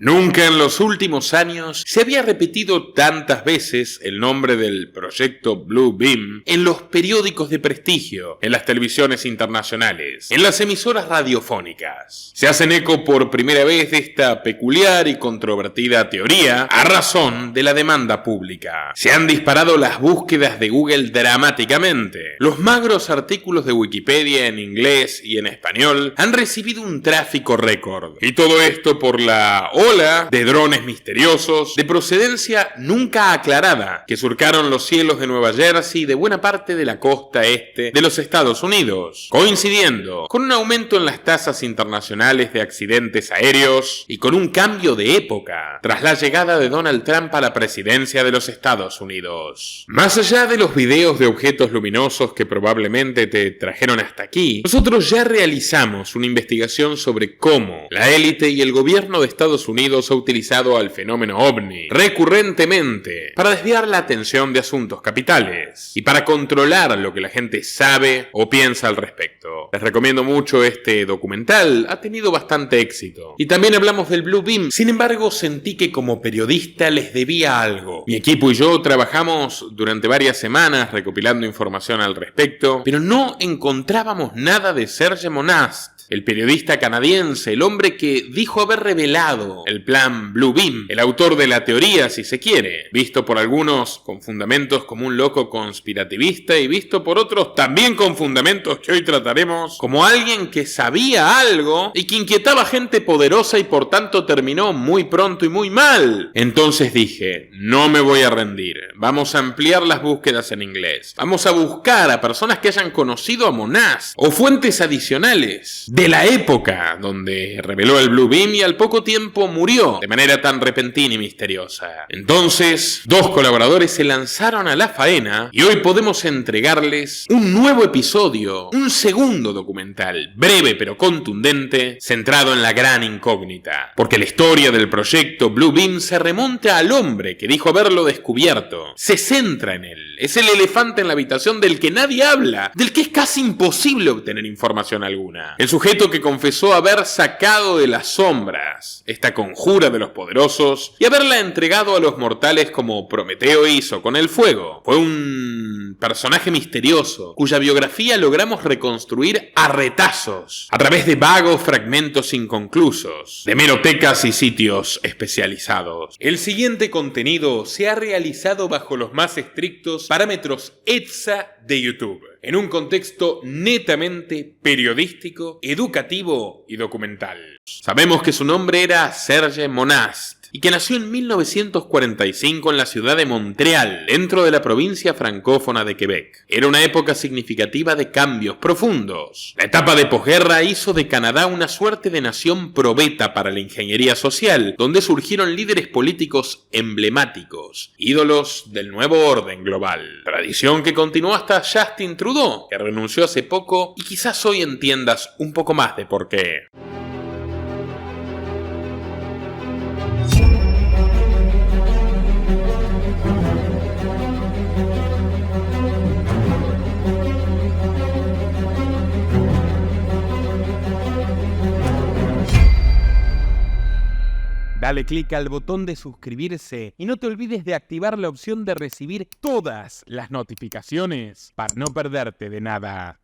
Nunca en los últimos años se había repetido tantas veces el nombre del proyecto Blue Beam en los periódicos de prestigio, en las televisiones internacionales, en las emisoras radiofónicas. Se hacen eco por primera vez de esta peculiar y controvertida teoría a razón de la demanda pública. Se han disparado las búsquedas de Google dramáticamente. Los magros artículos de Wikipedia en inglés y en español han recibido un tráfico récord. Y todo esto por la ola de drones misteriosos de procedencia nunca aclarada que surcaron los cielos de Nueva Jersey y de buena parte de la costa este de los Estados Unidos, coincidiendo con un aumento en las tasas internacionales de accidentes aéreos y con un cambio de época tras la llegada de Donald Trump a la presidencia de los Estados Unidos. Más allá de los videos de objetos luminosos que probablemente te trajeron hasta aquí, nosotros ya realizamos una investigación sobre cómo la élite y el gobierno de Estados Unidos ha utilizado al fenómeno ovni recurrentemente para desviar la atención de asuntos capitales y para controlar lo que la gente sabe o piensa al respecto. Les recomiendo mucho este documental, ha tenido bastante éxito. Y también hablamos del Blue Beam. Sin embargo, sentí que como periodista les debía algo. Mi equipo y yo trabajamos durante varias semanas recopilando información al respecto, pero no encontrábamos nada de Serge Monast, el periodista canadiense, el hombre que dijo haber revelado el plan Blue Beam, el autor de la teoría, si se quiere, visto por algunos con fundamentos como un loco conspirativista y visto por otros también con fundamentos que hoy trataremos como alguien que sabía algo y que inquietaba gente poderosa y por tanto terminó muy pronto y muy mal. Entonces dije, no me voy a rendir, vamos a ampliar las búsquedas en inglés, vamos a buscar a personas que hayan conocido a Monast o fuentes adicionales de la época donde reveló el Blue Beam y al poco tiempo murió de manera tan repentina y misteriosa. Entonces, dos colaboradores se lanzaron a la faena y hoy podemos entregarles un nuevo episodio, un segundo documental, breve pero contundente, centrado en la gran incógnita. Porque la historia del proyecto Blue Beam se remonta al hombre que dijo haberlo descubierto. Se centra en él. Es el elefante en la habitación del que nadie habla, del que es casi imposible obtener información alguna. El sujeto que confesó haber sacado de las sombras esta conjura de los poderosos y haberla entregado a los mortales como Prometeo hizo con el fuego. Fue un personaje misterioso cuya biografía logramos reconstruir a retazos a través de vagos fragmentos inconclusos de hemerotecas y sitios especializados. El siguiente contenido se ha realizado bajo los más estrictos parámetros ETSA de YouTube, en un contexto netamente periodístico, educativo y documental. Sabemos que su nombre era Serge Monast y que nació en 1945 en la ciudad de Montreal, dentro de la provincia francófona de Quebec. Era una época significativa de cambios profundos. La etapa de posguerra hizo de Canadá una suerte de nación probeta para la ingeniería social, donde surgieron líderes políticos emblemáticos, ídolos del nuevo orden global. Tradición que continuó hasta Justin Trudeau, que renunció hace poco, y quizás hoy entiendas un poco más de por qué. Dale clic al botón de suscribirse y no te olvides de activar la opción de recibir todas las notificaciones para no perderte de nada.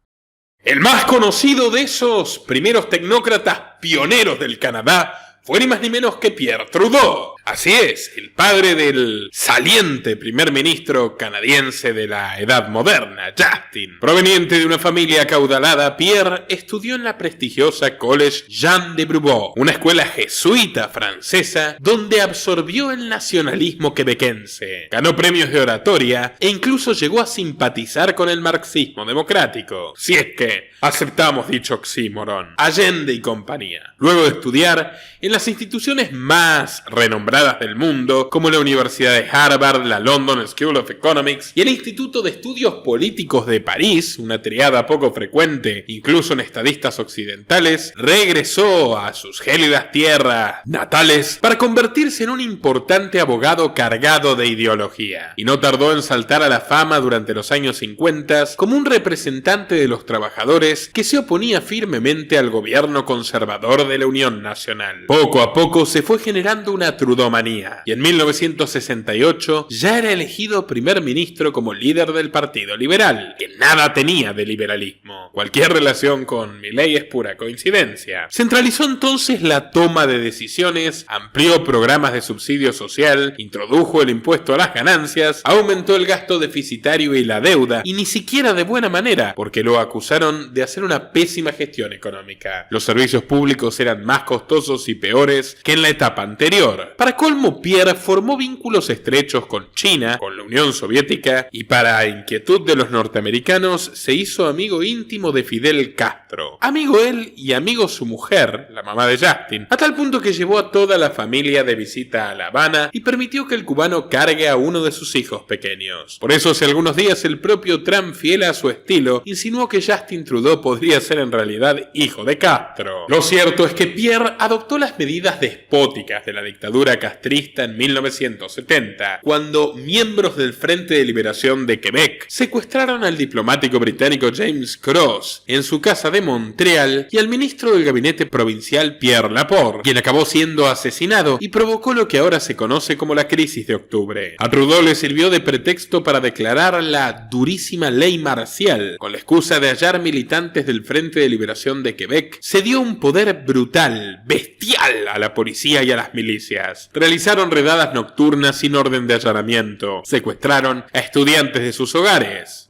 El más conocido de esos primeros tecnócratas pioneros del Canadá fue ni más ni menos que Pierre Trudeau. Así es, el padre del saliente primer ministro canadiense de la edad moderna, Justin. Proveniente de una familia acaudalada, Pierre estudió en la prestigiosa College Jean de Brubeau, una escuela jesuita francesa donde absorbió el nacionalismo quebequense. Ganó premios de oratoria e incluso llegó a simpatizar con el marxismo democrático, si es que aceptamos dicho oxímoron, Allende y compañía. Luego de estudiar en las instituciones más renombradas consagradas del mundo, como la Universidad de Harvard, la London School of Economics y el Instituto de Estudios Políticos de París, una triada poco frecuente incluso en estadistas occidentales, regresó a sus gélidas tierras natales para convertirse en un importante abogado cargado de ideología, y no tardó en saltar a la fama durante los años 50 como un representante de los trabajadores que se oponía firmemente al gobierno conservador de la Unión Nacional. Poco a poco se fue generando una trudomanía, y en 1968 ya era elegido primer ministro como líder del Partido Liberal, que nada tenía de liberalismo. Cualquier relación con Milei es pura coincidencia. Centralizó entonces la toma de decisiones, amplió programas de subsidio social, introdujo el impuesto a las ganancias, aumentó el gasto deficitario y la deuda, y ni siquiera de buena manera, porque lo acusaron de hacer una pésima gestión económica. Los servicios públicos eran más costosos y peores que en la etapa anterior. Para colmo, Pierre formó vínculos estrechos con China, con la Unión Soviética, y para inquietud de los norteamericanos, se hizo amigo íntimo de Fidel Castro. Amigo él y amigo su mujer, la mamá de Justin, a tal punto que llevó a toda la familia de visita a La Habana y permitió que el cubano cargue a uno de sus hijos pequeños. Por eso, hace algunos días el propio Trump, fiel a su estilo, insinuó que Justin Trudeau podría ser en realidad hijo de Castro. Lo cierto es que Pierre adoptó las medidas despóticas de la dictadura castrista en 1970, cuando miembros del Frente de Liberación de Quebec secuestraron al diplomático británico James Cross en su casa de Montreal y al ministro del gabinete provincial Pierre Laporte, quien acabó siendo asesinado y provocó lo que ahora se conoce como la crisis de octubre. A Trudeau le sirvió de pretexto para declarar la durísima ley marcial. Con la excusa de hallar militantes del Frente de Liberación de Quebec, se dio un poder brutal, bestial a la policía y a las milicias. Realizaron redadas nocturnas sin orden de allanamiento. Secuestraron a estudiantes de sus hogares.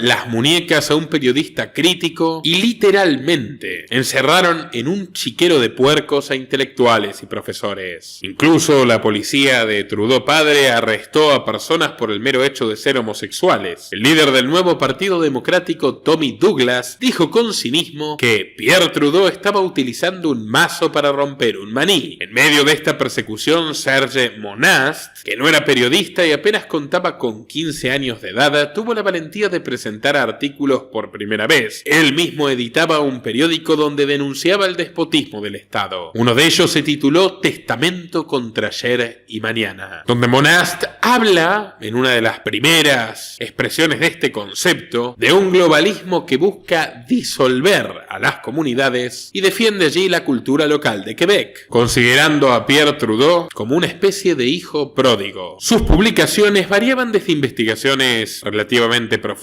Las muñecas a un periodista crítico y literalmente encerraron en un chiquero de puercos a intelectuales y profesores. Incluso la policía de Trudeau padre arrestó a personas por el mero hecho de ser homosexuales. El líder del nuevo Partido Democrático, Tommy Douglas, dijo con cinismo que Pierre Trudeau estaba utilizando un mazo para romper un maní. En medio de esta persecución, Serge Monast, que no era periodista y apenas contaba con 15 años de edad, tuvo la valentía de presentar artículos por primera vez. Él mismo editaba un periódico donde denunciaba el despotismo del Estado. Uno de ellos se tituló Testamento contra ayer y mañana, donde Monast habla, en una de las primeras expresiones de este concepto, de un globalismo que busca disolver a las comunidades y defiende allí la cultura local de Quebec, considerando a Pierre Trudeau como una especie de hijo pródigo. Sus publicaciones variaban desde investigaciones relativamente profundas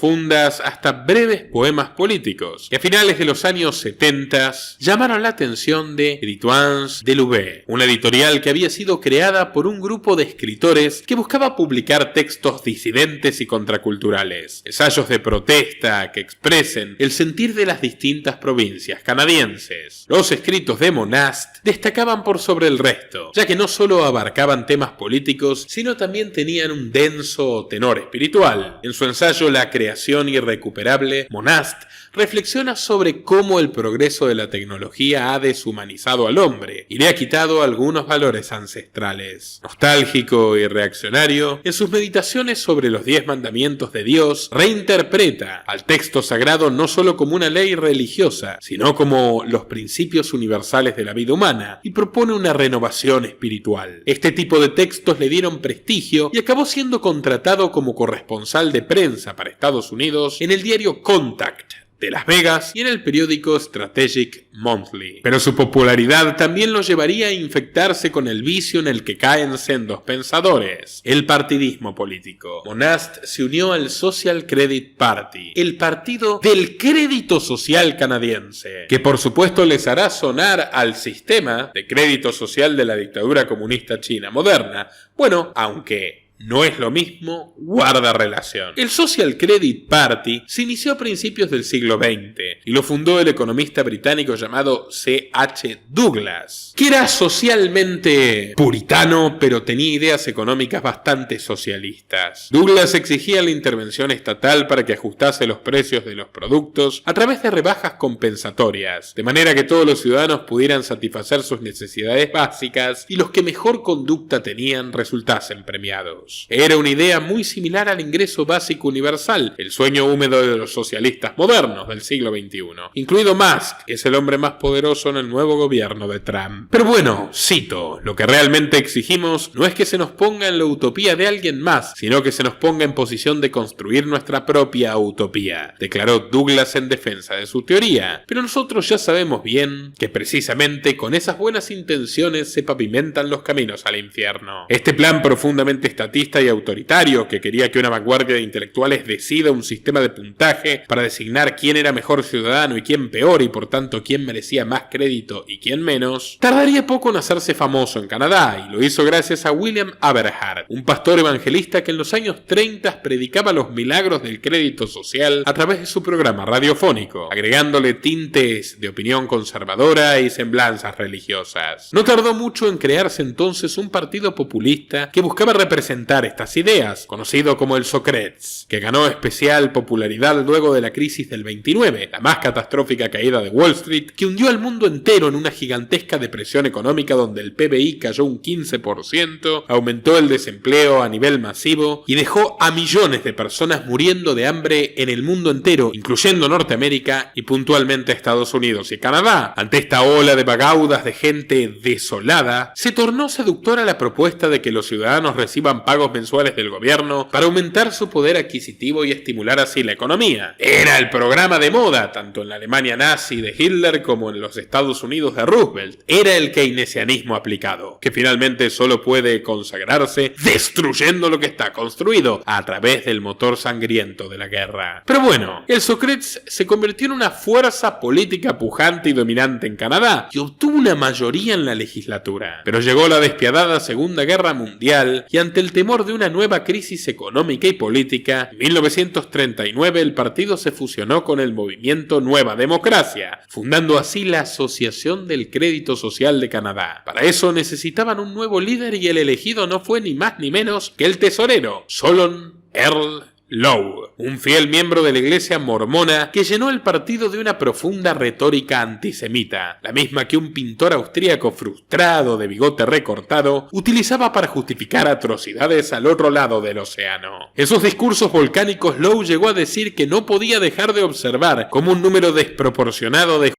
hasta breves poemas políticos, que a finales de los años 70 llamaron la atención de Editons de Louvet, una editorial que había sido creada por un grupo de escritores que buscaba publicar textos disidentes y contraculturales, ensayos de protesta que expresen el sentir de las distintas provincias canadienses. Los escritos de Monast destacaban por sobre el resto, ya que no solo abarcaban temas políticos, sino también tenían un denso tenor espiritual. En su ensayo La creación irrecuperable, Monast reflexiona sobre cómo el progreso de la tecnología ha deshumanizado al hombre y le ha quitado algunos valores ancestrales. Nostálgico y reaccionario, en sus meditaciones sobre los 10 mandamientos de Dios, reinterpreta al texto sagrado no solo como una ley religiosa, sino como los principios universales de la vida humana, y propone una renovación espiritual. Este tipo de textos le dieron prestigio y acabó siendo contratado como corresponsal de prensa para Estados Unidos en el diario Contact de Las Vegas y en el periódico Strategic Monthly. Pero su popularidad también lo llevaría a infectarse con el vicio en el que caen sendos pensadores: el partidismo político. Monast se unió al Social Credit Party, el partido del crédito social canadiense, que por supuesto les hará sonar al sistema de crédito social de la dictadura comunista china moderna. Bueno, aunque no es lo mismo, guarda relación. El Social Credit Party se inició a principios del siglo XX y lo fundó el economista británico llamado C.H. Douglas, que era socialmente puritano, pero tenía ideas económicas bastante socialistas. Douglas exigía la intervención estatal para que ajustase los precios de los productos a través de rebajas compensatorias, de manera que todos los ciudadanos pudieran satisfacer sus necesidades básicas y los que mejor conducta tenían resultasen premiados. Era una idea muy similar al ingreso básico universal, el sueño húmedo de los socialistas modernos del siglo XXI, incluido Musk, que es el hombre más poderoso en el nuevo gobierno de Trump. Pero bueno, cito, lo que realmente exigimos no es que se nos ponga en la utopía de alguien más, sino que se nos ponga en posición de construir nuestra propia utopía, declaró Douglas en defensa de su teoría. Pero nosotros ya sabemos bien que precisamente con esas buenas intenciones se pavimentan los caminos al infierno. Este plan profundamente estatista y autoritario, que quería que una vanguardia de intelectuales decida un sistema de puntaje para designar quién era mejor ciudadano y quién peor, y por tanto quién merecía más crédito y quién menos, tardaría poco en hacerse famoso en Canadá, y lo hizo gracias a William Aberhart, un pastor evangelista que en los años 30 predicaba los milagros del crédito social a través de su programa radiofónico, agregándole tintes de opinión conservadora y semblanzas religiosas. No tardó mucho en crearse entonces un partido populista que buscaba representar estas ideas, conocido como el Socreds, que ganó especial popularidad luego de la crisis del 29, la más catastrófica caída de Wall Street, que hundió al mundo entero en una gigantesca depresión económica donde el PBI cayó un 15%, aumentó el desempleo a nivel masivo y dejó a millones de personas muriendo de hambre en el mundo entero, incluyendo Norteamérica y puntualmente Estados Unidos y Canadá. Ante esta ola de vagaudas de gente desolada, se tornó seductora la propuesta de que los ciudadanos reciban pagos mensuales del gobierno para aumentar su poder adquisitivo y estimular así la economía. Era el programa de moda, tanto en la Alemania nazi de Hitler como en los Estados Unidos de Roosevelt. Era el keynesianismo aplicado, que finalmente solo puede consagrarse destruyendo lo que está construido a través del motor sangriento de la guerra. Pero bueno, el Socreds se convirtió en una fuerza política pujante y dominante en Canadá y obtuvo una mayoría en la legislatura. Pero llegó la despiadada Segunda Guerra Mundial y ante el temor de una nueva crisis económica y política, en 1939 el partido se fusionó con el movimiento Nueva Democracia, fundando así la Asociación del Crédito Social de Canadá. Para eso necesitaban un nuevo líder y el elegido no fue ni más ni menos que el tesorero, Solon Earl Lowe, un fiel miembro de la iglesia mormona que llenó el partido de una profunda retórica antisemita, la misma que un pintor austríaco frustrado de bigote recortado utilizaba para justificar atrocidades al otro lado del océano. En sus discursos volcánicos, Lowe llegó a decir que no podía dejar de observar cómo un número desproporcionado de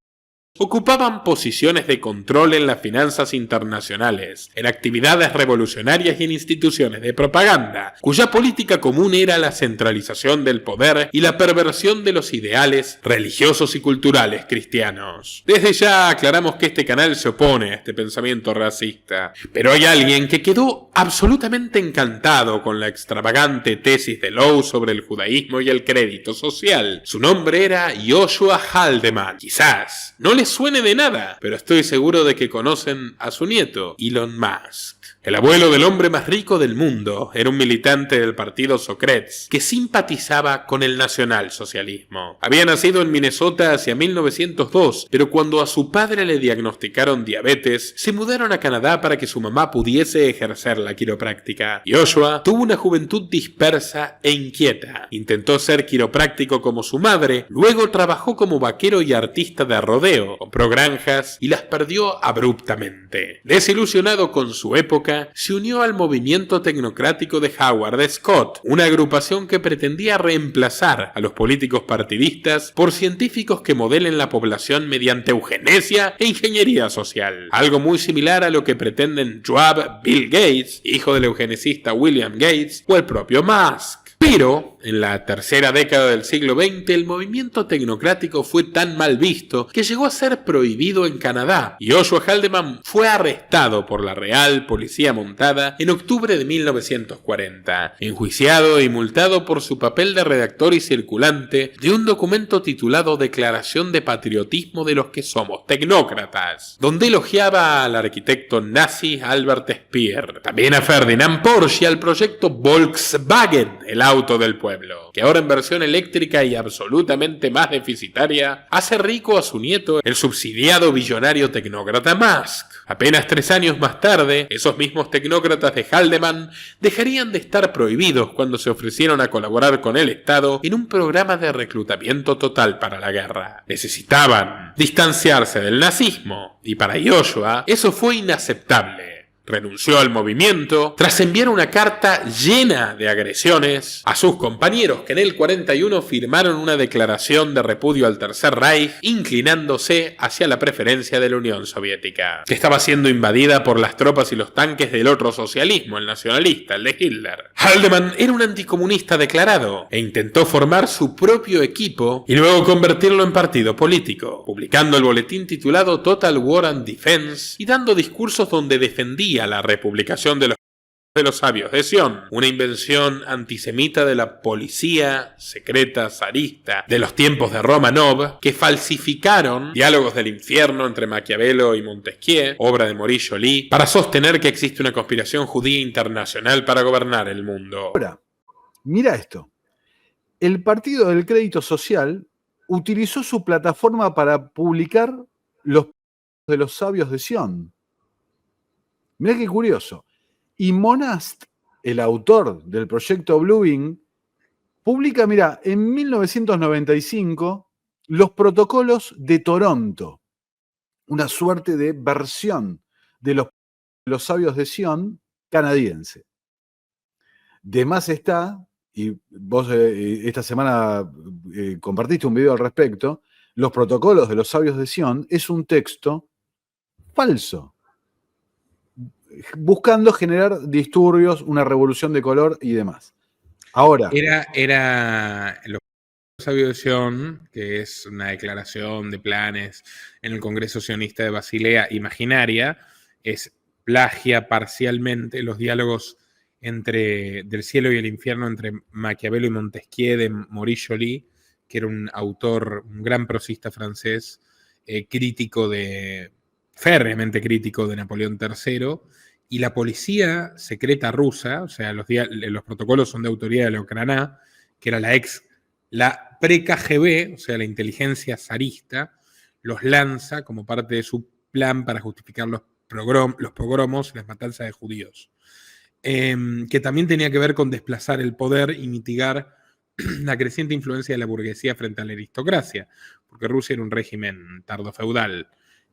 ocupaban posiciones de control en las finanzas internacionales, en actividades revolucionarias y en instituciones de propaganda, cuya política común era la centralización del poder y la perversión de los ideales religiosos y culturales cristianos. Desde ya aclaramos que este canal se opone a este pensamiento racista, pero hay alguien que quedó absolutamente encantado con la extravagante tesis de Lowe sobre el judaísmo y el crédito social. Su nombre era Joshua Haldeman. Quizás no les suene de nada, pero estoy seguro de que conocen a su nieto, Elon Musk. El abuelo del hombre más rico del mundo era un militante del partido Socreds que simpatizaba con el nacionalsocialismo. Había nacido en Minnesota hacia 1902, pero cuando a su padre le diagnosticaron diabetes, se mudaron a Canadá para que su mamá pudiese ejercer la quiropráctica. Joshua tuvo una juventud dispersa e inquieta. Intentó ser quiropráctico como su madre, luego trabajó como vaquero y artista de rodeo, compró granjas y las perdió abruptamente. Desilusionado con su época, se unió al movimiento tecnocrático de Howard Scott, una agrupación que pretendía reemplazar a los políticos partidistas por científicos que modelen la población mediante eugenesia e ingeniería social. Algo muy similar a lo que pretenden Joab Bill Gates, hijo del eugenicista William Gates, o el propio Musk. Pero, en la tercera década del siglo XX, el movimiento tecnocrático fue tan mal visto que llegó a ser prohibido en Canadá, y Joshua Haldeman fue arrestado por la Real Policía Montada en octubre de 1940, enjuiciado y multado por su papel de redactor y circulante de un documento titulado Declaración de Patriotismo de los que somos tecnócratas, donde elogiaba al arquitecto nazi Albert Speer, también a Ferdinand Porsche y al proyecto Volkswagen, el auto del pueblo, que ahora en versión eléctrica y absolutamente más deficitaria, hace rico a su nieto, el subsidiado billonario tecnócrata Musk. Apenas 3 años más tarde, esos mismos tecnócratas de Haldeman dejarían de estar prohibidos cuando se ofrecieron a colaborar con el Estado en un programa de reclutamiento total para la guerra. Necesitaban distanciarse del nazismo, y para Joshua eso fue inaceptable. Renunció al movimiento tras enviar una carta llena de agresiones a sus compañeros que en el 41 firmaron una declaración de repudio al Tercer Reich, inclinándose hacia la preferencia de la Unión Soviética, que estaba siendo invadida por las tropas y los tanques del otro socialismo, el nacionalista, el de Hitler. Haldeman era un anticomunista declarado e intentó formar su propio equipo y luego convertirlo en partido político, publicando el boletín titulado Total War and Defense y dando discursos donde defendía la republicación de los sabios de Sion, una invención antisemita de la policía secreta zarista de los tiempos de Romanov, que falsificaron Diálogos del infierno entre Maquiavelo y Montesquieu, obra de Maurice Joly, para sostener que existe una conspiración judía internacional para gobernar el mundo. Ahora, mira esto. El Partido del Crédito Social utilizó su plataforma para publicar los de los sabios de Sion. Mirá qué curioso. Y Monast, el autor del proyecto Bluebeam, publica, mira, en 1995, los protocolos de Toronto, una suerte de versión de los sabios de Sion canadiense. De más está, y vos esta semana compartiste un video al respecto, los protocolos de los sabios de Sion es un texto falso, buscando generar disturbios, una revolución de color y demás. Ahora. Era los sabios de Sion, que es una declaración de planes en el Congreso Sionista de Basilea imaginaria, plagia parcialmente los diálogos del cielo y el infierno entre Maquiavelo y Montesquieu de Maurice Joly, que era un autor, un gran prosista francés, férreamente crítico de Napoleón III, y la policía secreta rusa, o sea, los protocolos son de autoría de la OCRANA, que era la pre-KGB, o sea, la inteligencia zarista, los lanza como parte de su plan para justificar los pogromos y las matanzas de judíos, que también tenía que ver con desplazar el poder y mitigar la creciente influencia de la burguesía frente a la aristocracia, porque Rusia era un régimen tardofeudal.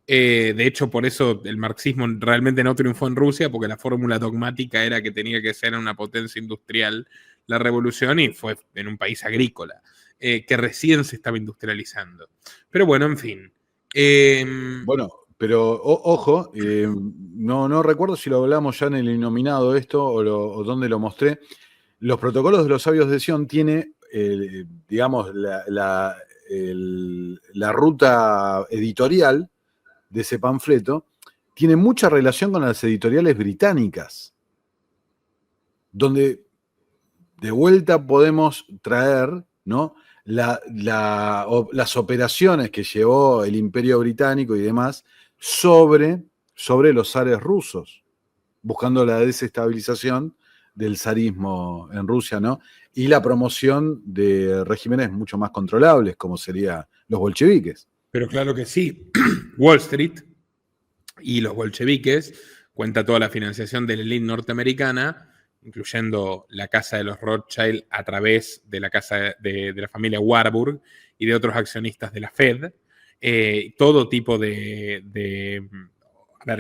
De hecho, por eso el marxismo realmente no triunfó en Rusia, porque la fórmula dogmática era que tenía que ser una potencia industrial la revolución, y fue en un país agrícola, que recién se estaba industrializando. Pero bueno, en fin. Bueno, pero ojo, no recuerdo si lo hablamos ya en el Innominado esto o dónde lo mostré. Los protocolos de los sabios de Sion tiene, digamos, la ruta editorial de ese panfleto, tiene mucha relación con las editoriales británicas, donde de vuelta podemos traer, ¿no?, las operaciones que llevó el Imperio Británico y demás sobre los zares rusos, buscando la desestabilización del zarismo en Rusia, ¿no?, y la promoción de regímenes mucho más controlables, como serían los bolcheviques. Pero claro que sí. Wall Street y los bolcheviques cuenta toda la financiación de la élite norteamericana, incluyendo la casa de los Rothschild a través de la casa de la familia Warburg y de otros accionistas de la Fed. Todo tipo a ver,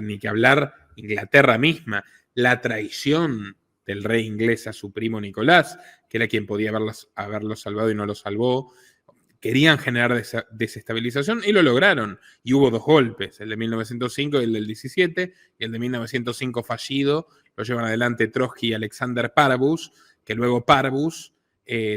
ni que hablar, Inglaterra misma, la traición del rey inglés a su primo Nicolás, que era quien podía haberlo salvado y no lo salvó. Querían generar desestabilización y lo lograron. Y hubo 2 golpes, el de 1905 y el del 17, y el de 1905 fallido lo llevan adelante Trotsky y Alexander Parvus, que luego Parvus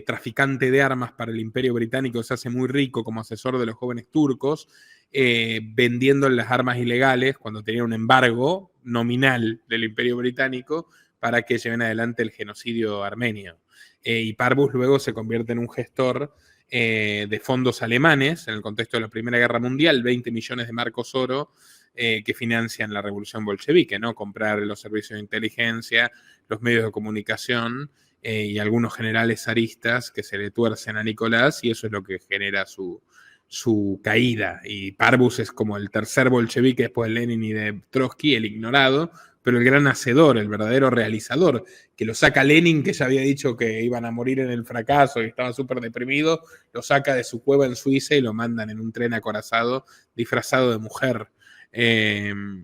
traficante de armas para el Imperio Británico, se hace muy rico como asesor de los jóvenes turcos, vendiendo las armas ilegales cuando tenía un embargo nominal del Imperio Británico para que lleven adelante el genocidio armenio. Y Parbus luego se convierte en un gestor de fondos alemanes en el contexto de la Primera Guerra Mundial, 20 millones de marcos oro que financian la revolución bolchevique, ¿no? Comprar los servicios de inteligencia, los medios de comunicación y algunos generales zaristas que se le tuercen a Nicolás, y eso es lo que genera su caída. Y Parbus es como el tercer bolchevique después de Lenin y de Trotsky, el ignorado, pero el gran hacedor, el verdadero realizador, que lo saca Lenin, que ya había dicho que iban a morir en el fracaso y estaba súper deprimido, lo saca de su cueva en Suiza y lo mandan en un tren acorazado, disfrazado de mujer,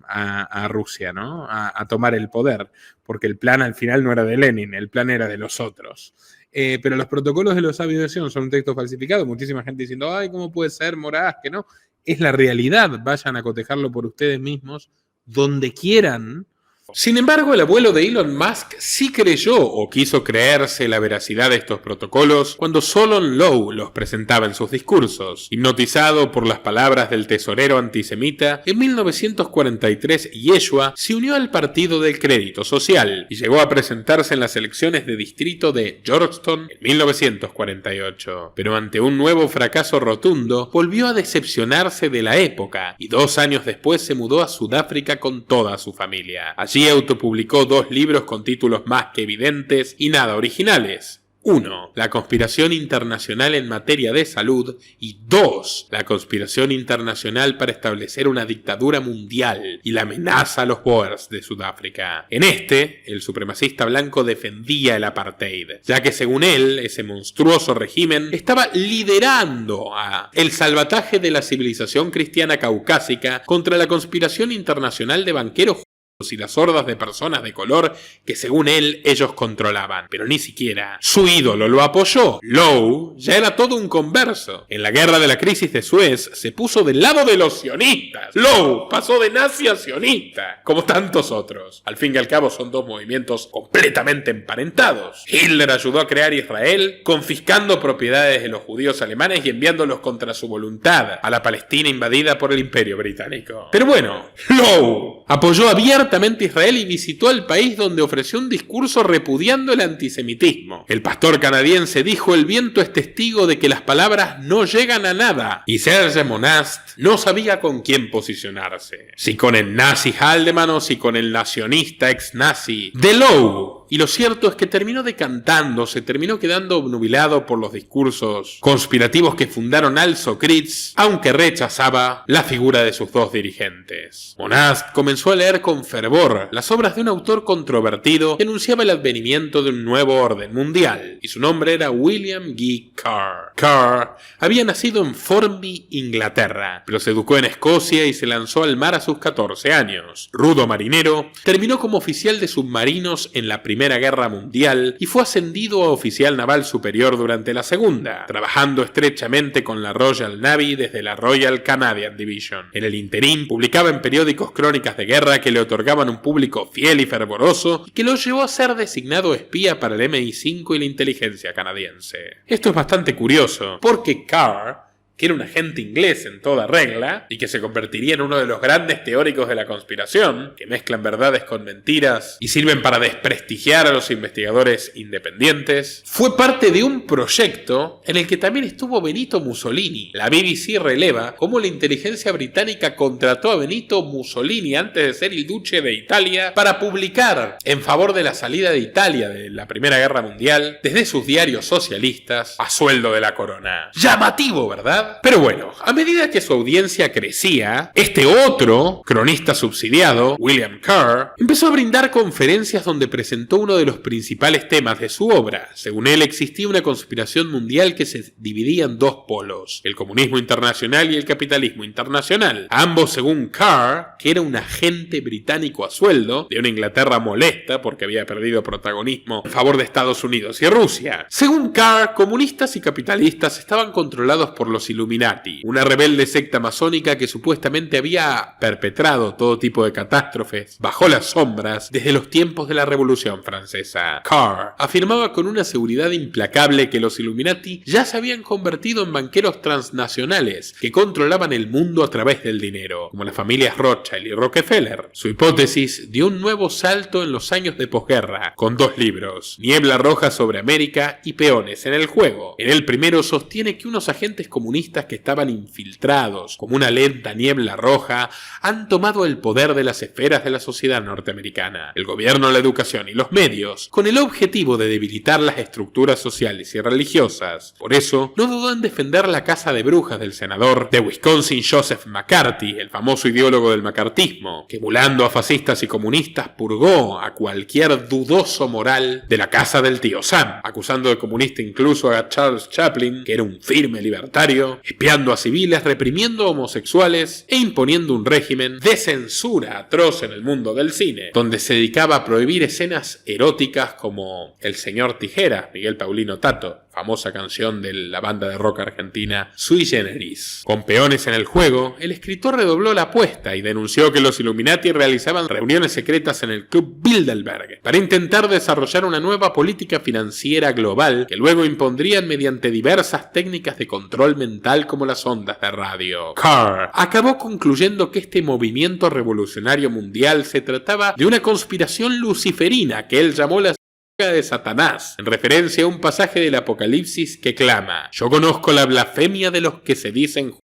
a Rusia, ¿no? A tomar el poder, porque el plan al final no era de Lenin, el plan era de los otros. Pero los protocolos de los sabios de Sion son un texto falsificado, muchísima gente diciendo, ay, ¿cómo puede ser, Moraz? Que no, es la realidad, vayan a cotejarlo por ustedes mismos, donde quieran. Sin embargo, el abuelo de Elon Musk sí creyó o quiso creerse la veracidad de estos protocolos cuando Solon Lowe los presentaba en sus discursos. Hipnotizado por las palabras del tesorero antisemita, en 1943 Yeshua se unió al Partido del Crédito Social y llegó a presentarse en las elecciones de distrito de Georgetown en 1948. Pero ante un nuevo fracaso rotundo, volvió a decepcionarse de la época y 2 años después se mudó a Sudáfrica con toda su familia. Allí autopublicó 2 libros con títulos más que evidentes y nada originales. 1. La conspiración internacional en materia de salud y 2. La conspiración internacional para establecer una dictadura mundial y la amenaza a los Boers de Sudáfrica. En este, el supremacista blanco defendía el apartheid, ya que según él, ese monstruoso régimen estaba liderando el salvataje de la civilización cristiana caucásica contra la conspiración internacional de banqueros y las hordas de personas de color que según él ellos controlaban, pero ni siquiera su ídolo lo apoyó. Lowe ya era todo un converso. En la guerra de la crisis de Suez se puso del lado de los sionistas. Lowe pasó de nazi a sionista, como tantos otros. Al fin y al cabo son 2 movimientos completamente emparentados. Hitler ayudó a crear Israel, confiscando propiedades de los judíos alemanes y enviándolos contra su voluntad a la Palestina invadida por el Imperio Británico. Pero bueno, Lowe apoyó abiertamente Israel y visitó al país donde ofreció un discurso repudiando el antisemitismo. El pastor canadiense dijo: el viento es testigo de que las palabras no llegan a nada. Y Serge Monast no sabía con quién posicionarse. Si con el nazi Haldeman o si con el nacionalista ex-nazi de Lowe. Y lo cierto es que terminó decantando, se terminó quedando obnubilado por los discursos conspirativos que fundaron Al-Sokritz, aunque rechazaba la figura de sus 2 dirigentes. Monast comenzó a leer con fervor las obras de un autor controvertido que anunciaba el advenimiento de un nuevo orden mundial, y su nombre era William G. Carr. Carr había nacido en Formby, Inglaterra, pero se educó en Escocia y se lanzó al mar a sus 14 años. Rudo marinero, terminó como oficial de submarinos en la Primera Guerra Mundial y fue ascendido a oficial naval superior durante la Segunda, trabajando estrechamente con la Royal Navy desde la Royal Canadian Division. En el interín publicaba en periódicos crónicas de guerra que le otorgaban un público fiel y fervoroso y que lo llevó a ser designado espía para el MI5 y la inteligencia canadiense. Esto es bastante curioso, porque Carr, que era un agente inglés en toda regla y que se convertiría en uno de los grandes teóricos de la conspiración, que mezclan verdades con mentiras y sirven para desprestigiar a los investigadores independientes, fue parte de un proyecto en el que también estuvo Benito Mussolini. La BBC releva cómo la inteligencia británica contrató a Benito Mussolini antes de ser el duce de Italia para publicar en favor de la salida de Italia de la Primera Guerra Mundial desde sus diarios socialistas a sueldo de la corona. Llamativo, ¿verdad? Pero bueno, a medida que su audiencia crecía, este otro cronista subsidiado, William Carr, empezó a brindar conferencias donde presentó uno de los principales temas de su obra. Según él, existía una conspiración mundial que se dividía en 2 polos, el comunismo internacional y el capitalismo internacional. Ambos, según Carr, que era un agente británico a sueldo de una Inglaterra molesta porque había perdido protagonismo en favor de Estados Unidos y Rusia. Según Carr, comunistas y capitalistas estaban controlados por los Illuminati, una rebelde secta masónica que supuestamente había perpetrado todo tipo de catástrofes bajo las sombras desde los tiempos de la Revolución Francesa. Carr afirmaba con una seguridad implacable que los Illuminati ya se habían convertido en banqueros transnacionales que controlaban el mundo a través del dinero, como las familias Rothschild y Rockefeller. Su hipótesis dio un nuevo salto en los años de posguerra, con 2 libros, Niebla Roja sobre América y Peones en el juego. En el primero sostiene que unos agentes comunistas que estaban infiltrados como una lenta niebla roja han tomado el poder de las esferas de la sociedad norteamericana, el gobierno, la educación y los medios, con el objetivo de debilitar las estructuras sociales y religiosas. Por eso, no dudó en defender la casa de brujas del senador de Wisconsin Joseph McCarthy, el famoso ideólogo del macartismo, que emulando a fascistas y comunistas purgó a cualquier dudoso moral de la casa del tío Sam, acusando de comunista incluso a Charles Chaplin, que era un firme libertario, espiando a civiles, reprimiendo homosexuales e imponiendo un régimen de censura atroz en el mundo del cine, donde se dedicaba a prohibir escenas eróticas como El Señor Tijera, Miguel Paulino Tato, famosa canción de la banda de rock argentina Sui Generis. Con Peones en el juego, el escritor redobló la apuesta y denunció que los Illuminati realizaban reuniones secretas en el Club Bilderberg para intentar desarrollar una nueva política financiera global que luego impondrían mediante diversas técnicas de control mental como las ondas de radio. Carr acabó concluyendo que este movimiento revolucionario mundial se trataba de una conspiración luciferina que él llamó la de Satanás, en referencia a un pasaje del Apocalipsis que clama: yo conozco la blasfemia de los que se dicen justos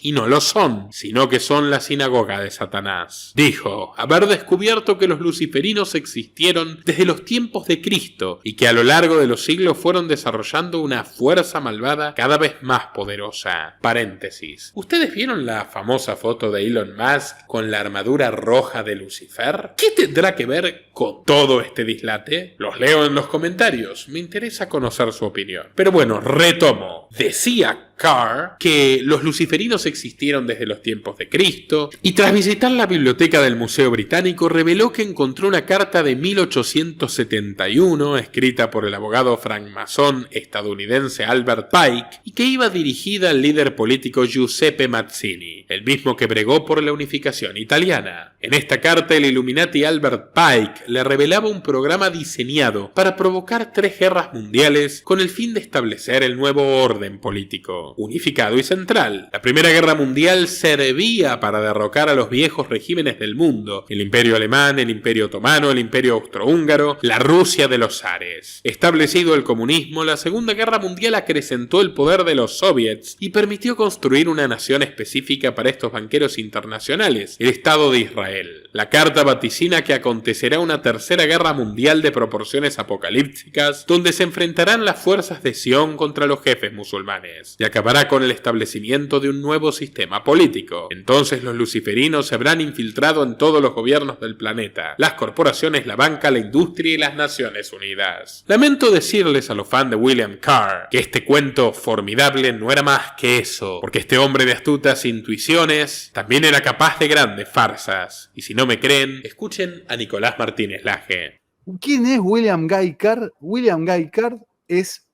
y no lo son, sino que son la sinagoga de Satanás. Dijo haber descubierto que los luciferinos existieron desde los tiempos de Cristo y que a lo largo de los siglos fueron desarrollando una fuerza malvada cada vez más poderosa. Paréntesis. ¿Ustedes vieron la famosa foto de Elon Musk con la armadura roja de Lucifer? ¿Qué tendrá que ver con todo este dislate? Los leo en los comentarios, me interesa conocer su opinión. Pero bueno, retomo. Decía Carr que los luciferinos existieron desde los tiempos de Cristo, y tras visitar la biblioteca del Museo Británico reveló que encontró una carta de 1871 escrita por el abogado francmasón estadounidense Albert Pike y que iba dirigida al líder político Giuseppe Mazzini, el mismo que bregó por la unificación italiana. En esta carta el Illuminati Albert Pike le revelaba un programa diseñado para provocar 3 guerras mundiales con el fin de establecer el nuevo orden político unificado y central. La Primera Guerra Mundial servía para derrocar a los viejos regímenes del mundo: el Imperio Alemán, el Imperio Otomano, el Imperio Austrohúngaro, la Rusia de los zares. Establecido el comunismo, la Segunda Guerra Mundial acrecentó el poder de los soviets y permitió construir una nación específica para estos banqueros internacionales, el Estado de Israel. La carta vaticina que acontecerá una tercera guerra mundial de proporciones apocalípticas, donde se enfrentarán las fuerzas de Sion contra los jefes musulmanes, y acabará con el establecimiento de un nuevo sistema político. Entonces los luciferinos se habrán infiltrado en todos los gobiernos del planeta, las corporaciones, la banca, la industria y las Naciones Unidas. Lamento decirles a los fans de William Carr que este cuento formidable no era más que eso, porque este hombre de astutas intuiciones también era capaz de grandes farsas. Y si no me creen, escuchen a Nicolás Martínez Laje. ¿Quién es William Guy Carr? William Guy Carr es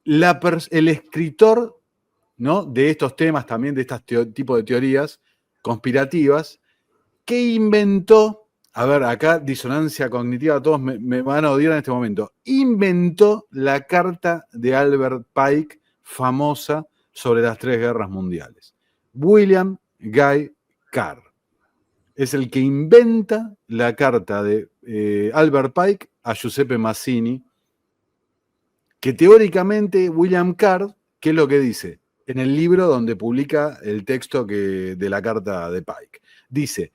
el escritor, ¿no?, de estos temas, también de este tipo de teorías conspirativas, que inventó, a ver, acá disonancia cognitiva, todos me van a odiar en este momento, inventó la carta de Albert Pike, famosa, sobre las 3 guerras mundiales. William Guy Carr es el que inventa la carta de Albert Pike a Giuseppe Mazzini, que teóricamente William Carr, ¿qué es lo que dice? En el libro donde publica el texto de la carta de Pike. Dice: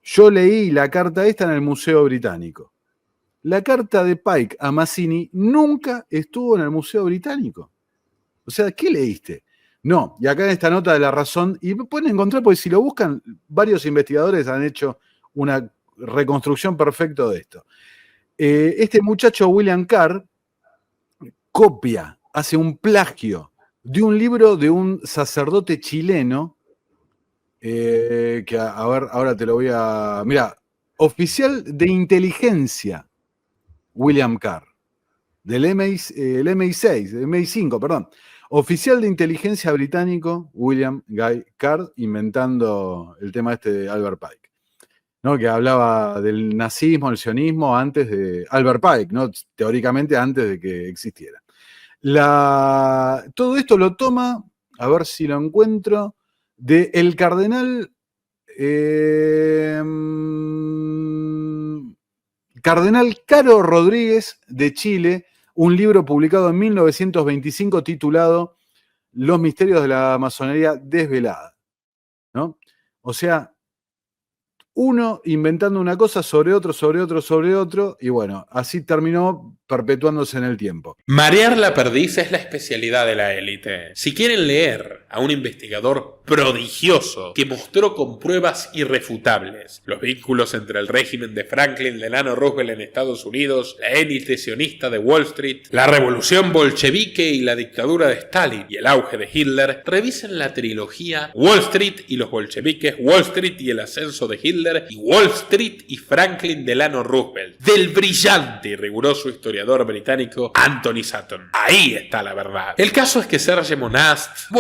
yo leí la carta esta en el Museo Británico. La carta de Pike a Mazzini nunca estuvo en el Museo Británico. O sea, ¿qué leíste? No, y acá en esta nota de La Razón, y pueden encontrar, porque si lo buscan, varios investigadores han hecho una reconstrucción perfecta de esto. Este muchacho William Carr copia, hace un plagio de un libro de un sacerdote chileno, que a ver, ahora te lo voy a... Mira, oficial de inteligencia, William Carr, del MI6, del MI5, perdón. Oficial de inteligencia británico, William Guy Card, inventando el tema este de Albert Pike, ¿no? Que hablaba del nazismo, el sionismo, antes de Albert Pike, ¿no? Teóricamente antes de que existiera. Todo esto lo toma, a ver si lo encuentro, de el cardenal Caro Rodríguez de Chile, un libro publicado en 1925 titulado Los misterios de la masonería desvelada, ¿no? O sea, uno inventando una cosa sobre otro, y bueno, así terminó perpetuándose en el tiempo. Marear la perdiz es la especialidad de la élite. Si quieren leer a un investigador prodigioso que mostró con pruebas irrefutables los vínculos entre el régimen de Franklin Delano Roosevelt en Estados Unidos, la élite sionista de Wall Street, la revolución bolchevique y la dictadura de Stalin y el auge de Hitler, revisen la trilogía Wall Street y los bolcheviques, Wall Street y el ascenso de Hitler, y Wall Street y Franklin Delano Roosevelt, del brillante y riguroso historiador británico Anthony Sutton. Ahí está la verdad. El caso es que Serge Monast,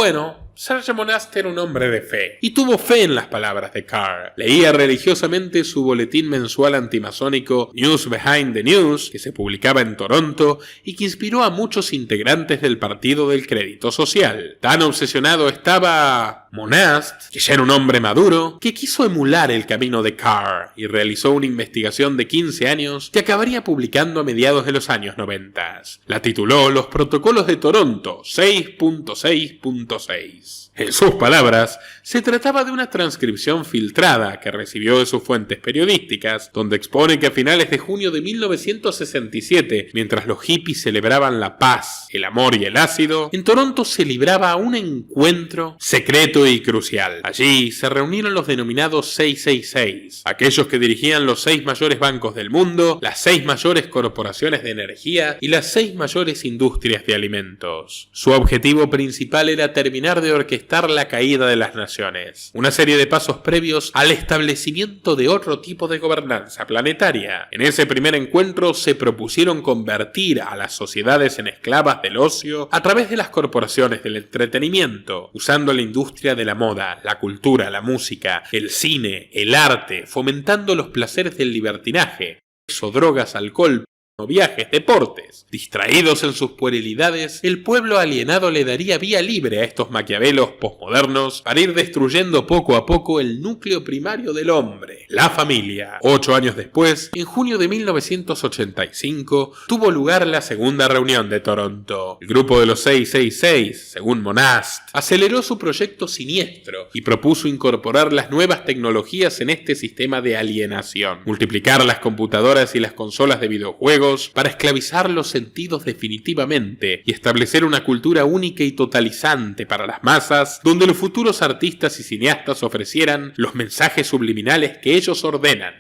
Serge Monast era un hombre de fe, y tuvo fe en las palabras de Carr. Leía religiosamente su boletín mensual antimasónico News Behind the News, que se publicaba en Toronto, y que inspiró a muchos integrantes del Partido del Crédito Social. Tan obsesionado estaba Monast, que ya era un hombre maduro, que quiso emular el camino de Carr, y realizó una investigación de 15 años que acabaría publicando a mediados de los años 90. La tituló Los Protocolos de Toronto 6.6.6. En sus palabras, se trataba de una transcripción filtrada que recibió de sus fuentes periodísticas, donde expone que a finales de junio de 1967, mientras los hippies celebraban la paz, el amor y el ácido, en Toronto se libraba un encuentro secreto y crucial. Allí se reunieron los denominados 666, aquellos que dirigían los 6 mayores bancos del mundo, las 6 mayores corporaciones de energía y las 6 mayores industrias de alimentos. Su objetivo principal era terminar de orquestar la caída de las naciones, una serie de pasos previos al establecimiento de otro tipo de gobernanza planetaria. En ese primer encuentro se propusieron convertir a las sociedades en esclavas del ocio a través de las corporaciones del entretenimiento, usando la industria de la moda, la cultura, la música, el cine, el arte, fomentando los placeres del libertinaje, sexo, drogas, alcohol, viajes, deportes. Distraídos en sus puerilidades, el pueblo alienado le daría vía libre a estos maquiavelos posmodernos para ir destruyendo poco a poco el núcleo primario del hombre, la familia. 8 años después, en junio de 1985, tuvo lugar la segunda reunión de Toronto. El grupo de los 666, según Monast, aceleró su proyecto siniestro y propuso incorporar las nuevas tecnologías en este sistema de alienación, multiplicar las computadoras y las consolas de videojuegos para esclavizar los sentidos definitivamente y establecer una cultura única y totalizante para las masas, donde los futuros artistas y cineastas ofrecieran los mensajes subliminales que ellos ordenan.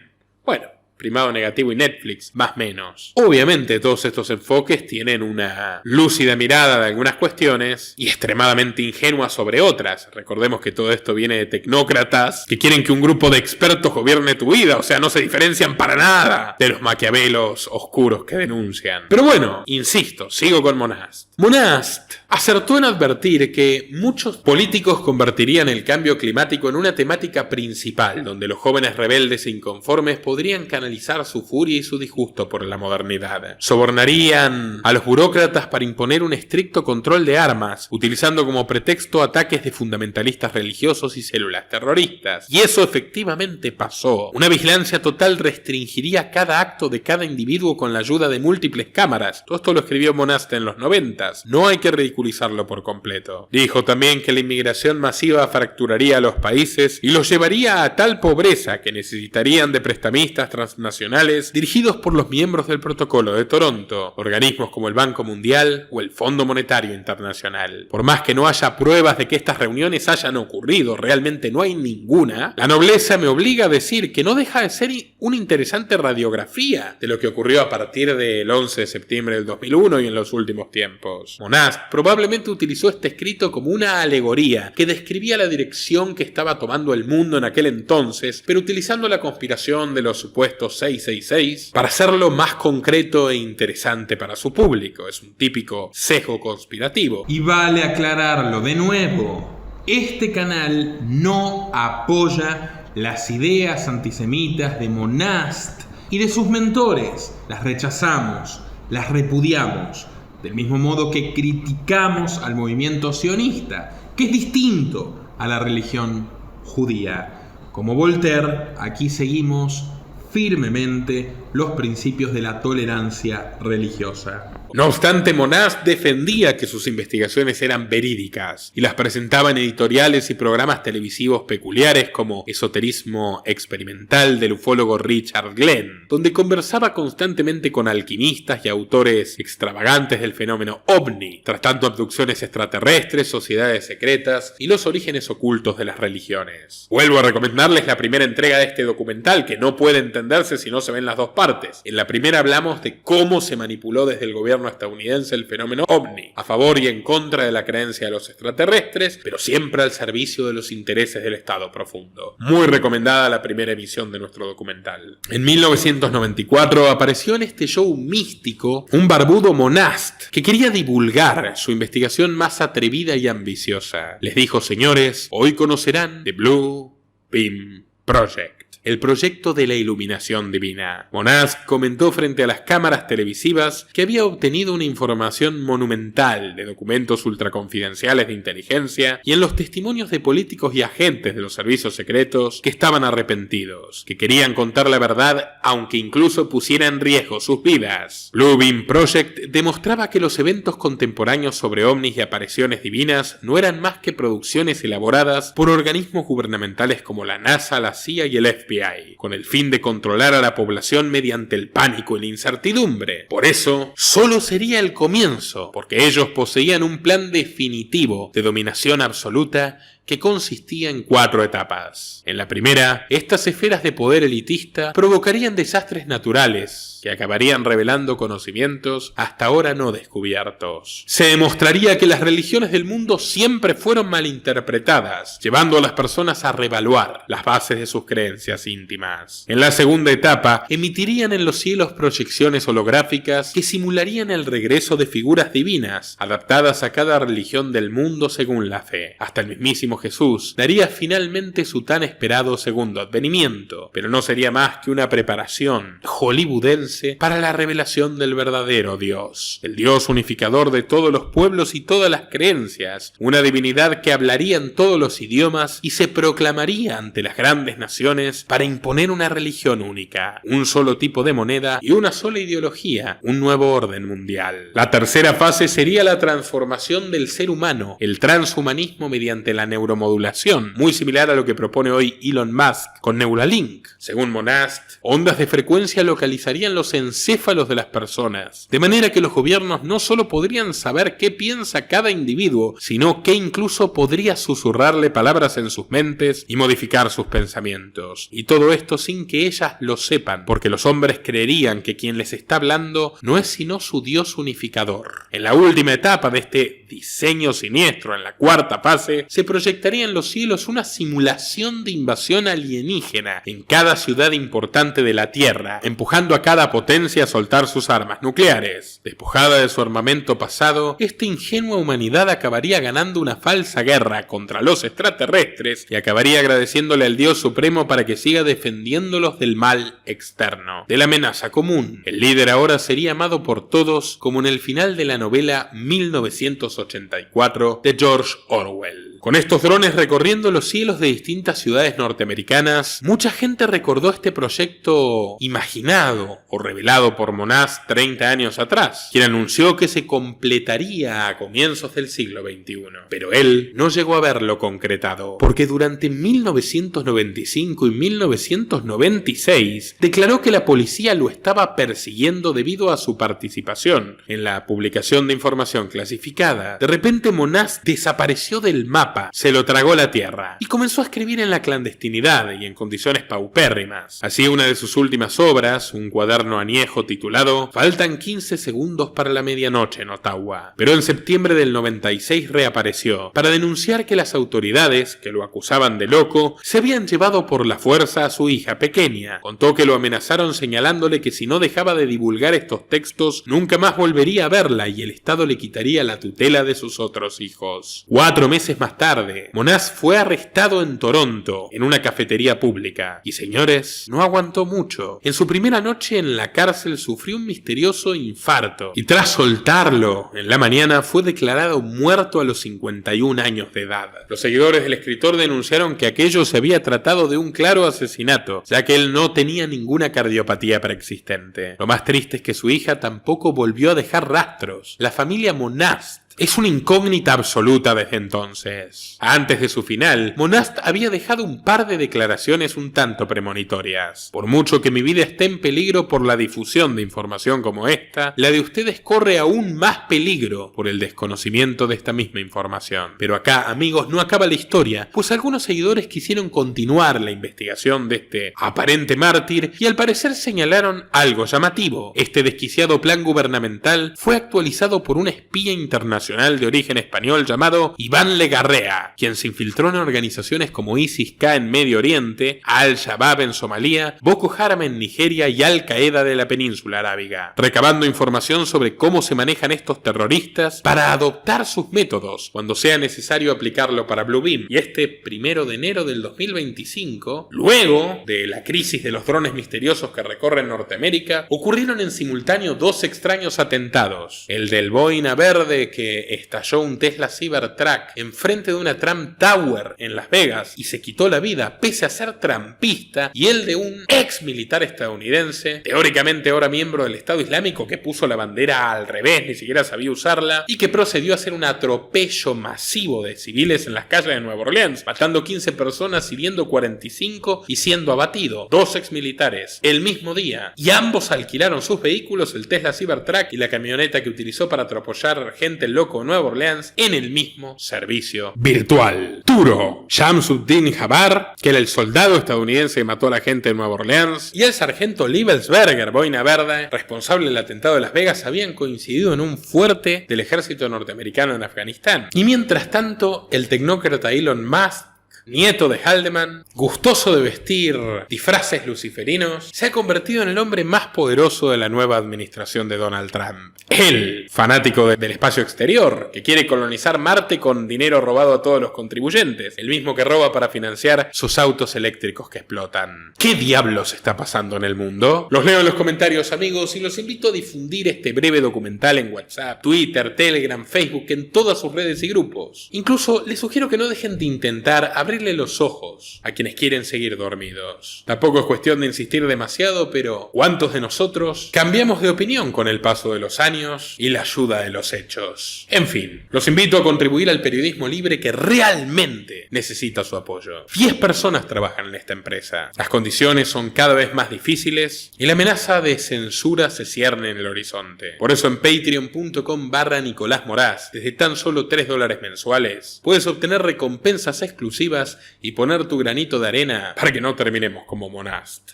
Bueno, primado negativo y Netflix, más menos. Obviamente todos estos enfoques tienen una lúcida mirada de algunas cuestiones y extremadamente ingenua sobre otras. Recordemos que todo esto viene de tecnócratas que quieren que un grupo de expertos gobierne tu vida, o sea, no se diferencian para nada de los maquiavelos oscuros que denuncian. Pero bueno, insisto, sigo con Monast. Monast acertó en advertir que muchos políticos convertirían el cambio climático en una temática principal, donde los jóvenes rebeldes e inconformes podrían canalizar su furia y su disgusto por la modernidad. Sobornarían a los burócratas para imponer un estricto control de armas, utilizando como pretexto ataques de fundamentalistas religiosos y células terroristas. Y eso efectivamente pasó. Una vigilancia total restringiría cada acto de cada individuo con la ayuda de múltiples cámaras. Todo esto lo escribió Monast en los 90. No hay que ridiculizarlo por completo. Dijo también que la inmigración masiva fracturaría a los países y los llevaría a tal pobreza que necesitarían de prestamistas transnacionales dirigidos por los miembros del Protocolo de Toronto, organismos como el Banco Mundial o el Fondo Monetario Internacional. Por más que no haya pruebas de que estas reuniones hayan ocurrido, realmente no hay ninguna, la nobleza me obliga a decir que no deja de ser una interesante radiografía de lo que ocurrió a partir del 11 de septiembre del 2001 y en los últimos tiempos. Monast probablemente utilizó este escrito como una alegoría que describía la dirección que estaba tomando el mundo en aquel entonces, pero utilizando la conspiración de los supuestos agosto 666 para hacerlo más concreto e interesante para su público. Es un típico sesgo conspirativo. Y vale aclararlo de nuevo, este canal no apoya las ideas antisemitas de Monast y de sus mentores. Las rechazamos, las repudiamos, del mismo modo que criticamos al movimiento sionista, que es distinto a la religión judía. Como Voltaire, aquí seguimos firmemente los principios de la tolerancia religiosa. No obstante, Monast defendía que sus investigaciones eran verídicas y las presentaba en editoriales y programas televisivos peculiares como Esoterismo Experimental del ufólogo Richard Glenn, donde conversaba constantemente con alquimistas y autores extravagantes del fenómeno ovni, tratando abducciones extraterrestres, sociedades secretas y los orígenes ocultos de las religiones. Vuelvo a recomendarles la primera entrega de este documental, que no puede entenderse si no se ven las dos partes. En la primera hablamos de cómo se manipuló desde el gobierno estadounidense el fenómeno ovni, a favor y en contra de la creencia de los extraterrestres, pero siempre al servicio de los intereses del Estado profundo. Muy recomendada la primera emisión de nuestro documental. En 1994 apareció en este show místico un barbudo Monast que quería divulgar su investigación más atrevida y ambiciosa. Les dijo: señores, hoy conocerán The Blue Beam Project, el proyecto de la iluminación divina. Monast comentó frente a las cámaras televisivas que había obtenido una información monumental de documentos ultraconfidenciales de inteligencia y en los testimonios de políticos y agentes de los servicios secretos que estaban arrepentidos, que querían contar la verdad aunque incluso pusiera en riesgo sus vidas. Blue Beam Project demostraba que los eventos contemporáneos sobre ovnis y apariciones divinas no eran más que producciones elaboradas por organismos gubernamentales como la NASA, la CIA y el FBI, con el fin de controlar a la población mediante el pánico y la incertidumbre. Por eso, solo sería el comienzo, porque ellos poseían un plan definitivo de dominación absoluta que consistía en 4 etapas. En la primera, estas esferas de poder elitista provocarían desastres naturales que acabarían revelando conocimientos hasta ahora no descubiertos. Se demostraría que las religiones del mundo siempre fueron malinterpretadas, llevando a las personas a revaluar las bases de sus creencias íntimas. En la segunda etapa, emitirían en los cielos proyecciones holográficas que simularían el regreso de figuras divinas, adaptadas a cada religión del mundo según la fe. Hasta el mismísimo Jesús daría finalmente su tan esperado segundo advenimiento, pero no sería más que una preparación hollywoodense para la revelación del verdadero Dios, el Dios unificador de todos los pueblos y todas las creencias, una divinidad que hablaría en todos los idiomas y se proclamaría ante las grandes naciones para imponer una religión única, un solo tipo de moneda y una sola ideología, un nuevo orden mundial. La tercera fase sería la transformación del ser humano, el transhumanismo mediante la neuromodulación, muy similar a lo que propone hoy Elon Musk con Neuralink. Según Monast, ondas de frecuencia localizarían los encéfalos de las personas, de manera que los gobiernos no solo podrían saber qué piensa cada individuo, sino que incluso podría susurrarle palabras en sus mentes y modificar sus pensamientos. Y todo esto sin que ellas lo sepan, porque los hombres creerían que quien les está hablando no es sino su Dios unificador. En la última etapa de este diseño siniestro, en la cuarta fase, se proyectaría en los cielos una simulación de invasión alienígena en cada ciudad importante de la Tierra, empujando a cada potencia a soltar sus armas nucleares. Despojada de su armamento pasado, esta ingenua humanidad acabaría ganando una falsa guerra contra los extraterrestres y acabaría agradeciéndole al Dios Supremo para que siga defendiéndolos del mal externo, de la amenaza común. El líder ahora sería amado por todos, como en el final de la novela 1984 de George Orwell. Con estos drones recorriendo los cielos de distintas ciudades norteamericanas, mucha gente recordó este proyecto imaginado o revelado por Monast 30 años atrás, quien anunció que se completaría a comienzos del siglo XXI. Pero él no llegó a verlo concretado, porque durante 1995 y 1996 declaró que la policía lo estaba persiguiendo debido a su participación en la publicación de información clasificada. De repente Monast desapareció del mapa tapa, se lo tragó la tierra y comenzó a escribir en la clandestinidad y en condiciones paupérrimas. Así, una de sus últimas obras, un cuaderno añejo titulado Faltan 15 segundos para la medianoche en Ottawa. Pero en septiembre del 96 reapareció para denunciar que las autoridades, que lo acusaban de loco, se habían llevado por la fuerza a su hija pequeña. Contó que lo amenazaron señalándole que si no dejaba de divulgar estos textos, nunca más volvería a verla y el Estado le quitaría la tutela de sus otros hijos. 4 meses más tarde, Monast fue arrestado en Toronto, en una cafetería pública. Y señores, no aguantó mucho. En su primera noche en la cárcel sufrió un misterioso infarto y tras soltarlo en la mañana fue declarado muerto a los 51 años de edad. Los seguidores del escritor denunciaron que aquello se había tratado de un claro asesinato, ya que él no tenía ninguna cardiopatía preexistente. Lo más triste es que su hija tampoco volvió a dejar rastros. La familia Monast es una incógnita absoluta desde entonces. Antes de su final, Monast había dejado un par de declaraciones un tanto premonitorias. Por mucho que mi vida esté en peligro por la difusión de información como esta, la de ustedes corre aún más peligro por el desconocimiento de esta misma información. Pero acá, amigos, no acaba la historia, pues algunos seguidores quisieron continuar la investigación de este aparente mártir y al parecer señalaron algo llamativo. Este desquiciado plan gubernamental fue actualizado por un espía internacional de origen español llamado Iván Legarrea, quien se infiltró en organizaciones como ISIS-K en Medio Oriente, Al-Shabaab en Somalia, Boko Haram en Nigeria y Al-Qaeda de la península arábiga, recabando información sobre cómo se manejan estos terroristas para adoptar sus métodos cuando sea necesario aplicarlo para Bluebeam. Y este 1 de enero del 2025, luego de la crisis de los drones misteriosos que recorren Norteamérica, ocurrieron en simultáneo 2 extraños atentados: el del Boina verde que estalló un Tesla Cybertruck enfrente de una Trump Tower en Las Vegas y se quitó la vida pese a ser trampista, y el de un ex militar estadounidense, teóricamente ahora miembro del Estado Islámico, que puso la bandera al revés, ni siquiera sabía usarla, y que procedió a hacer un atropello masivo de civiles en las calles de Nueva Orleans, matando 15 personas, hiriendo 45 y siendo abatido 2 ex militares el mismo día, y ambos alquilaron sus vehículos, el Tesla Cybertruck y la camioneta que utilizó para atropellar gente loco en Nueva Orleans, en el mismo servicio virtual. Turo Shamsuddin Jabbar, que era el soldado estadounidense que mató a la gente de Nueva Orleans, y el sargento Liebelsberger, boina verde, responsable del atentado de Las Vegas, habían coincidido en un fuerte del ejército norteamericano en Afganistán. Y mientras tanto, el tecnócrata Elon Musk, nieto de Haldeman, gustoso de vestir disfraces luciferinos, se ha convertido en el hombre más poderoso de la nueva administración de Donald Trump. Él, fanático del espacio exterior, que quiere colonizar Marte con dinero robado a todos los contribuyentes, el mismo que roba para financiar sus autos eléctricos que explotan. ¿Qué diablos está pasando en el mundo? Los leo en los comentarios, amigos, y los invito a difundir este breve documental en WhatsApp, Twitter, Telegram, Facebook, en todas sus redes y grupos. Incluso les sugiero que no dejen de intentar abrirle los ojos a quienes quieren seguir dormidos. Tampoco es cuestión de insistir demasiado, pero ¿cuántos de nosotros cambiamos de opinión con el paso de los años y la ayuda de los hechos? En fin, los invito a contribuir al periodismo libre que realmente necesita su apoyo. 10 personas trabajan en esta empresa. Las condiciones son cada vez más difíciles y la amenaza de censura se cierne en el horizonte. Por eso en patreon.com/Nicolás Moraz, desde tan solo $3 mensuales, puedes obtener recompensas exclusivas y poner tu granito de arena para que no terminemos como Monast.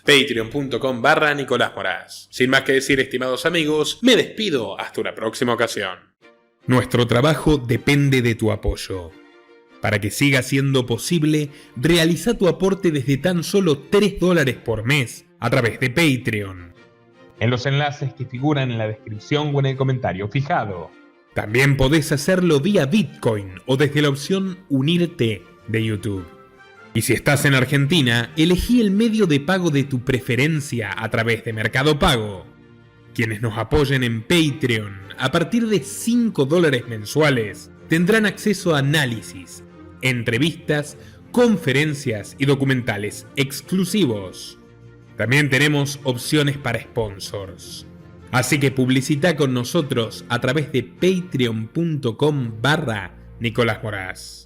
Patreon.com/Nicolás Moraz. Sin más que decir, estimados amigos, me despido hasta una próxima ocasión. Nuestro trabajo depende de tu apoyo. Para que siga siendo posible, realiza tu aporte desde tan solo $3 por mes a través de Patreon, en los enlaces que figuran en la descripción o en el comentario fijado. También podés hacerlo vía Bitcoin o desde la opción Unirte de YouTube. Y si estás en Argentina, elegí el medio de pago de tu preferencia a través de Mercado Pago. Quienes nos apoyen en Patreon a partir de $5 mensuales tendrán acceso a análisis, entrevistas, conferencias y documentales exclusivos. También tenemos opciones para sponsors. Así que publicita con nosotros a través de patreon.com/Nicolás Moraz.